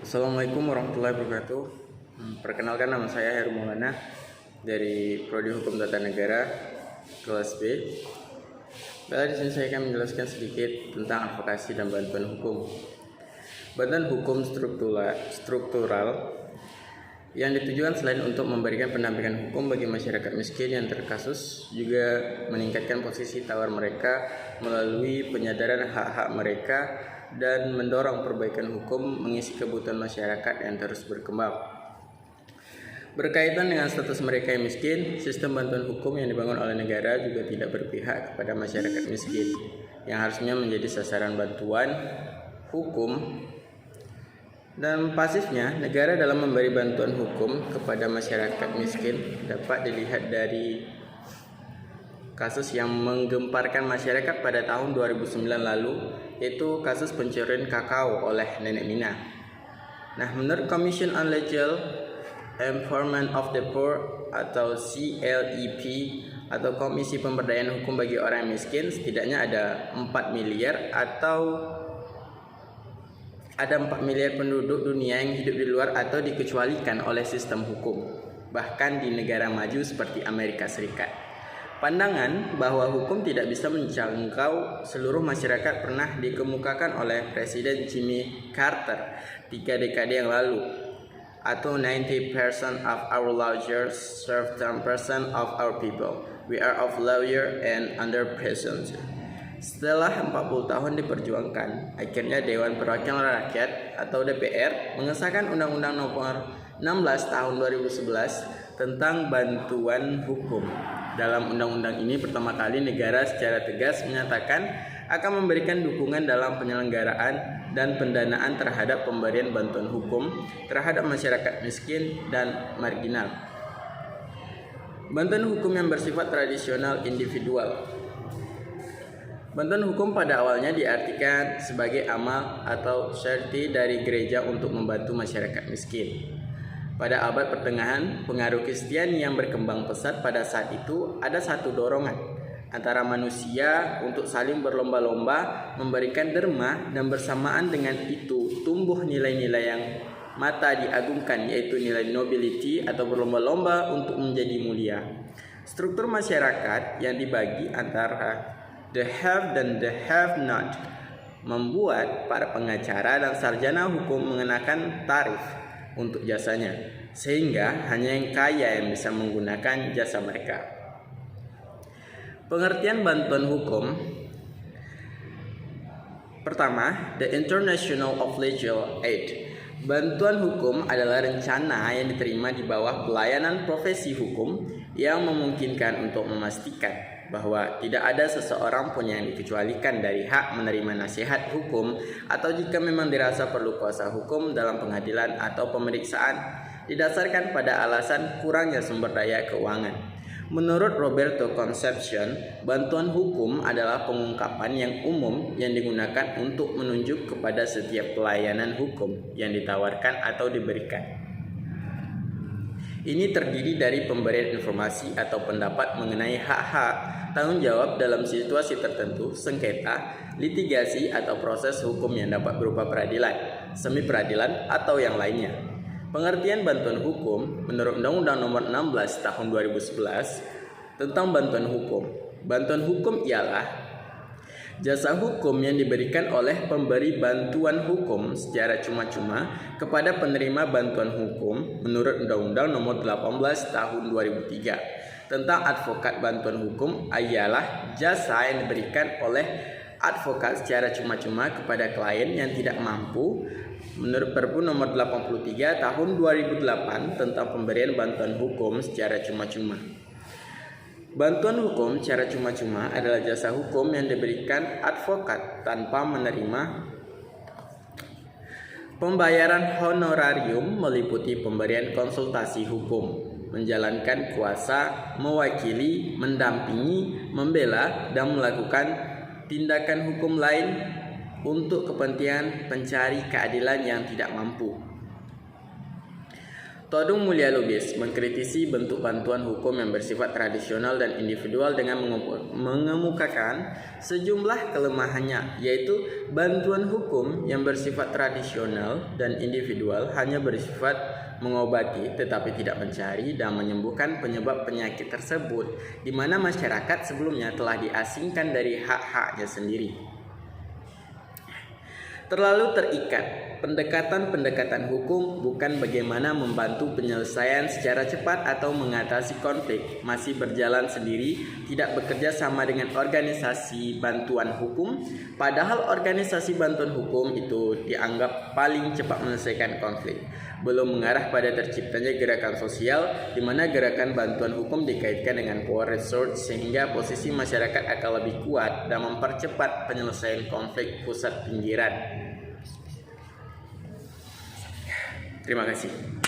Assalamualaikum warahmatullahi wabarakatuh. Perkenalkan, nama saya Heru Maulana dari Prodi Hukum Tata Negara kelas B. Di sini saya akan menjelaskan sedikit tentang advokasi dan bantuan hukum. Bantuan hukum struktural yang ditujukan selain untuk memberikan pendampingan hukum bagi masyarakat miskin yang terkasus, juga meningkatkan posisi tawar mereka melalui penyadaran hak-hak mereka dan mendorong perbaikan hukum mengisi kebutuhan masyarakat yang terus berkembang. Berkaitan dengan status mereka yang miskin, sistem bantuan hukum yang dibangun oleh negara juga tidak berpihak kepada masyarakat miskin yang harusnya menjadi sasaran bantuan hukum. Dan pasifnya, negara dalam memberi bantuan hukum kepada masyarakat miskin dapat dilihat dari kasus yang menggemparkan masyarakat pada tahun 2009 lalu, yaitu kasus pencurian kakao oleh Nenek Mina. Nah, menurut Commission on Legal Empowerment of the Poor atau CLEP atau Komisi Pemberdayaan Hukum bagi Orang Miskin, setidaknya ada 4 miliar atau ada 4 miliar penduduk dunia yang hidup di luar atau dikecualikan oleh sistem hukum, bahkan di negara maju seperti Amerika Serikat. Pandangan bahwa hukum tidak bisa menjangkau seluruh masyarakat pernah dikemukakan oleh Presiden Jimmy Carter 3 dekade yang lalu, atau 90% of our lawyers serve 10% of our people. We are of lawyer and under present. Setelah 40 tahun diperjuangkan, akhirnya Dewan Perwakilan Rakyat atau DPR mengesahkan Undang-Undang Nomor 16 Tahun 2011 tentang bantuan hukum. Dalam undang-undang ini pertama kali negara secara tegas menyatakan akan memberikan dukungan dalam penyelenggaraan dan pendanaan terhadap pemberian bantuan hukum terhadap masyarakat miskin dan marginal. Bantuan hukum yang bersifat tradisional individual. Bantuan hukum pada awalnya diartikan sebagai amal atau charity dari gereja untuk membantu masyarakat miskin. Pada abad pertengahan, pengaruh Kristiani yang berkembang pesat pada saat itu ada satu dorongan antara manusia untuk saling berlomba-lomba memberikan derma, dan bersamaan dengan itu tumbuh nilai-nilai yang mata diagungkan, yaitu nilai nobility atau berlomba-lomba untuk menjadi mulia. Struktur masyarakat yang dibagi antara the have dan the have not membuat para pengacara dan sarjana hukum mengenakan tarif untuk jasanya, sehingga hanya yang kaya yang bisa menggunakan jasa mereka. Pengertian bantuan hukum. Pertama, the International of Legal Aid. Bantuan hukum adalah rencana yang diterima di bawah pelayanan profesi hukum yang memungkinkan untuk memastikan bahwa tidak ada seseorang pun yang dikecualikan dari hak menerima nasihat hukum, atau jika memang dirasa perlu kuasa hukum dalam pengadilan atau pemeriksaan didasarkan pada alasan kurangnya sumber daya keuangan. Menurut Roberto Concepcion, bantuan hukum adalah pengungkapan yang umum yang digunakan untuk menunjuk kepada setiap pelayanan hukum yang ditawarkan atau diberikan. Ini terdiri dari pemberian informasi atau pendapat mengenai hak-hak, tanggung jawab dalam situasi tertentu, sengketa, litigasi atau proses hukum yang dapat berupa peradilan, semi peradilan atau yang lainnya. Pengertian bantuan hukum menurut Undang-Undang Nomor 16 Tahun 2011 tentang bantuan hukum. Bantuan hukum ialah jasa hukum yang diberikan oleh pemberi bantuan hukum secara cuma-cuma kepada penerima bantuan hukum menurut Undang-Undang Nomor 18 Tahun 2003 tentang advokat bantuan hukum ialah jasa yang diberikan oleh advokat secara cuma-cuma kepada klien yang tidak mampu menurut Perpu Nomor 83 Tahun 2008 tentang pemberian bantuan hukum secara cuma-cuma. Bantuan hukum secara cuma-cuma adalah jasa hukum yang diberikan advokat tanpa menerima pembayaran honorarium, meliputi pemberian konsultasi hukum, menjalankan kuasa, mewakili, mendampingi, membela, dan melakukan tindakan hukum lain untuk kepentingan pencari keadilan yang tidak mampu. Todung Mulya Lubis mengkritisi bentuk bantuan hukum yang bersifat tradisional dan individual dengan mengemukakan sejumlah kelemahannya, yaitu bantuan hukum yang bersifat tradisional dan individual hanya bersifat mengobati tetapi tidak mencari dan menyembuhkan penyebab penyakit tersebut, di mana masyarakat sebelumnya telah diasingkan dari hak-haknya sendiri. Terlalu terikat. Pendekatan-pendekatan hukum bukan bagaimana membantu penyelesaian secara cepat atau mengatasi konflik, masih berjalan sendiri, tidak bekerja sama dengan organisasi bantuan hukum, padahal organisasi bantuan hukum itu dianggap paling cepat menyelesaikan konflik. Belum mengarah pada terciptanya gerakan sosial, di mana gerakan bantuan hukum dikaitkan dengan power resource sehingga posisi masyarakat akan lebih kuat dan mempercepat penyelesaian konflik pusat pinggiran. Terima kasih.